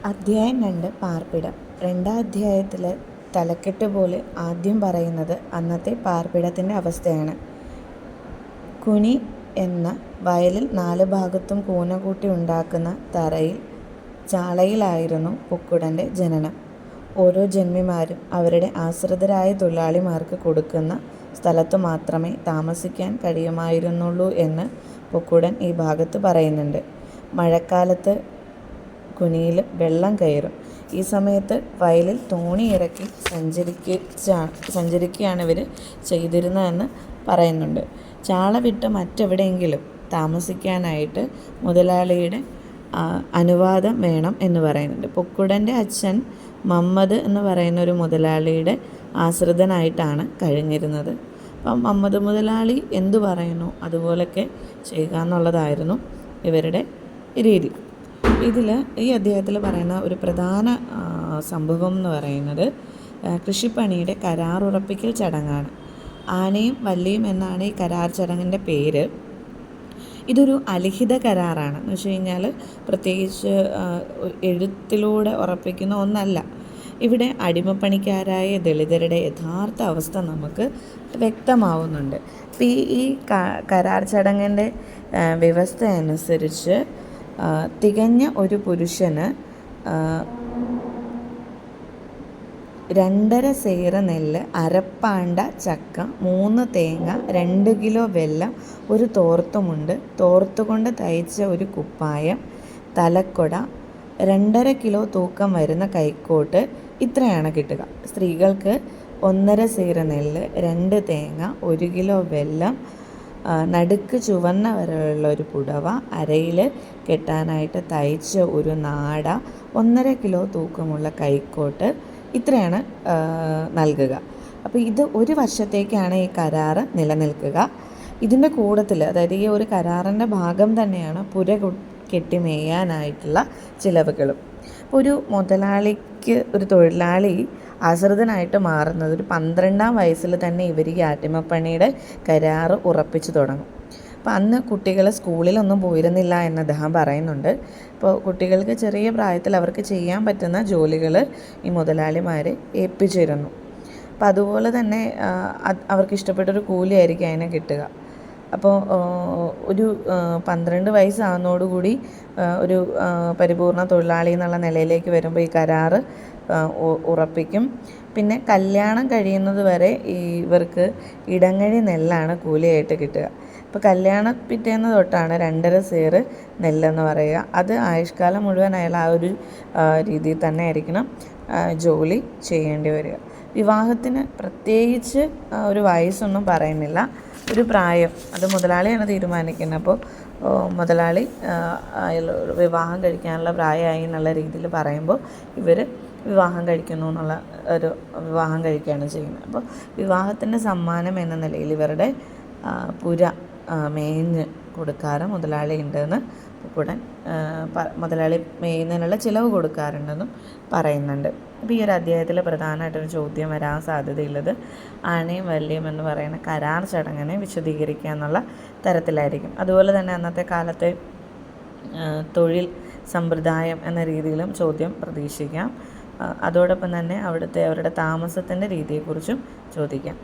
അധ്യായം 2 പാർപ്പിടം. രണ്ടാം അധ്യായത്തിൽ തലക്കെട്ട് പോലെ ആദ്യം പറയുന്നത് അന്നത്തെ പാർപ്പിടത്തിൻ്റെ അവസ്ഥയാണ്. കുനി എന്ന വയലിൽ 4 ഭാഗത്തും കൂന കൂട്ടി ഉണ്ടാക്കുന്ന തറയിൽ ചാളയിലായിരുന്നു പൊക്കുടൻ്റെ ജനനം. ഓരോ ജന്മിമാരും അവരുടെ ആശ്രിതരായ തൊഴിലാളിമാർക്ക് കൊടുക്കുന്ന സ്ഥലത്തു മാത്രമേ താമസിക്കാൻ കഴിയുമായിരുന്നുള്ളൂ എന്ന് പൊക്കുടൻ ഈ ഭാഗത്ത് പറയുന്നുണ്ട്. മഴക്കാലത്ത് കുനിയിൽ വെള്ളം കയറും. ഈ സമയത്ത് വയലിൽ തോണി ഇറക്കി സഞ്ചരിക്കുകയാണ് ഇവർ ചെയ്തിരുന്നതെന്ന് പറയുന്നുണ്ട്. ചാള വിട്ട് മറ്റെവിടെയെങ്കിലും താമസിക്കാനായിട്ട് മുതലാളിയുടെ അനുവാദം വേണം എന്ന് പറയുന്നുണ്ട്. പൊക്കുടൻ്റെ അച്ഛൻ മമ്മദ് എന്ന് പറയുന്ന ഒരു മുതലാളിയുടെ ആശ്രിതനായിട്ടാണ് കഴിഞ്ഞിരുന്നത്. അപ്പം മമ്മദ് മുതലാളി എന്തു പറയുന്നു അതുപോലൊക്കെ ചെയ്യുക എന്നുള്ളതായിരുന്നു ഇവരുടെ രീതി. ഈ അധ്യായത്തിൽ പറയുന്ന ഒരു പ്രധാന സംഭവം എന്ന് പറയുന്നത് കൃഷിപ്പണിയുടെ കരാറുറപ്പിക്കൽ ചടങ്ങാണ്. ആനയും വല്ലിയും എന്നാണ് ഈ കരാർ ചടങ്ങിൻ്റെ പേര്. ഇതൊരു അലിഖിത കരാറാണ്. എന്ന് വെച്ച് കഴിഞ്ഞാൽ പ്രത്യേകിച്ച് എഴുത്തിലൂടെ ഉറപ്പിക്കുന്ന ഒന്നല്ല. ഇവിടെ അടിമപ്പണിക്കാരായ ദളിതരുടെ യഥാർത്ഥ അവസ്ഥ നമുക്ക് വ്യക്തമാവുന്നുണ്ട്. അപ്പോൾ ഈ കരാർ ചടങ്ങിൻ്റെ വ്യവസ്ഥ അനുസരിച്ച് തികഞ്ഞ ഒരു പുരുഷന് 2.5 സേറ് നെല്ല്, അരപ്പാണ്ട ചക്ക, 3 തേങ്ങ, 2 കിലോ വെല്ലം, ഒരു തോർത്തുമുണ്ട്, തോർത്തുകൊണ്ട് തയ്ച്ച ഒരു കുപ്പായം, തലക്കൊട, 2.5 കിലോ തൂക്കം വരുന്ന കൈക്കോട്ട്, ഇത്രയാണ് കിട്ടുക. സ്ത്രീകൾക്ക് 1.5 സേറ് നെല്ല്, 2 തേങ്ങ, 1 കിലോ വെല്ലം, നടുക്ക് ചുവന്ന വരയുള്ള ഒരു പുടവ, അരയിൽ കെട്ടാനായിട്ട് തയ്ച്ച ഒരു നാട, 1.5 കിലോ തൂക്കമുള്ള കൈക്കോട്ട്, ഇത്രയാണ് നൽകുക. അപ്പോൾ ഇത് ഒരു വർഷത്തേക്കാണ് ഈ കരാറ് നിലനിൽക്കുക. ഇതിൻ്റെ കൂട്ടത്തിൽ, അതായത് ഈ ഒരു കരാറിൻ്റെ ഭാഗം തന്നെയാണ് പുര കെട്ടി മേയാനായിട്ടുള്ള ചിലവുകളും. ഒരു മുതലാളിക്ക് ഒരു തൊഴിലാളി ആശ്രിതനായിട്ട് മാറുന്നത് ഒരു 12-ാം വയസ്സിൽ തന്നെ ഇവർ ഈ അടിമപ്പണിയുടെ കരാറ് ഉറപ്പിച്ചു തുടങ്ങും. അപ്പോൾ അന്ന് കുട്ടികൾ സ്കൂളിലൊന്നും പോയിരുന്നില്ല എന്ന് അദ്ദേഹം പറയുന്നുണ്ട്. അപ്പോൾ കുട്ടികൾക്ക് ചെറിയ പ്രായത്തിൽ അവർക്ക് ചെയ്യാൻ പറ്റുന്ന ജോലികൾ ഈ മുതലാളിമാർ ഏൽപ്പിച്ചിരുന്നു. അപ്പോൾ അതുപോലെ തന്നെ അവർക്ക് ഇഷ്ടപ്പെട്ടൊരു കൂലിയായിരിക്കും അതിനെ കിട്ടുക. അപ്പോൾ ഒരു 12 വയസ്സാകുന്നതോടുകൂടി ഒരു പരിപൂർണ തൊഴിലാളി എന്നുള്ള നിലയിലേക്ക് വരുമ്പോൾ ഈ കരാറ് ഉറപ്പിക്കും. പിന്നെ കല്യാണം കഴിയുന്നത് വരെ ഇവർക്ക് ഇടങ്ങഴി നെല്ലാണ് കൂലിയായിട്ട് കിട്ടുക. ഇപ്പോൾ കല്യാണ പിറ്റേന്ന് തൊട്ടാണ് 2.5 സേറ് നെല്ലെന്ന് പറയുക. അത് ആയുഷ്കാലം മുഴുവൻ അയാൾ ആ ഒരു രീതിയിൽ തന്നെ ആയിരിക്കണം ജോലി ചെയ്യേണ്ടി വരിക. വിവാഹത്തിന് പ്രത്യേകിച്ച് ഒരു വയസ്സൊന്നും പറയുന്നില്ല, ഒരു പ്രായം അത് മുതലാളിയാണ് തീരുമാനിക്കുന്നത്. അപ്പോൾ മുതലാളി വിവാഹം കഴിക്കാനുള്ള പ്രായമായി എന്നുള്ള രീതിയിൽ പറയുമ്പോൾ ഇവർ വിവാഹം കഴിക്കുന്നു എന്നുള്ള ഒരു വിവാഹം കഴിക്കുകയാണ് ചെയ്യുന്നത്. അപ്പോൾ വിവാഹത്തിൻ്റെ സമ്മാനം എന്ന നിലയിൽ ഇവരുടെ പുര മേഞ്ഞ് കൊടുക്കാറ് മുതലാളി ഉണ്ടെന്ന് ഉടൻ മുതലാളി മേയുന്നതിനുള്ള ചിലവ് കൊടുക്കാറുണ്ടെന്നും പറയുന്നുണ്ട്. അപ്പോൾ ഈ ഒരു അധ്യായത്തിൽ പ്രധാനമായിട്ടൊരു ചോദ്യം വരാൻ സാധ്യതയുള്ളത് ആനയും വല്ലിയും എന്ന് പറയുന്ന കരാർ ചടങ്ങിനെ വിശദീകരിക്കുക എന്നുള്ള തരത്തിലായിരിക്കും. അതുപോലെ തന്നെ അന്നത്തെ കാലത്തെ തൊഴിൽ സമ്പ്രദായം എന്ന രീതിയിലും ചോദ്യം പ്രതീക്ഷിക്കാം. അതോടൊപ്പം തന്നെ അവരുടെ താമസത്തിൻ്റെ രീതിയെക്കുറിച്ചും ചോദിക്കാം.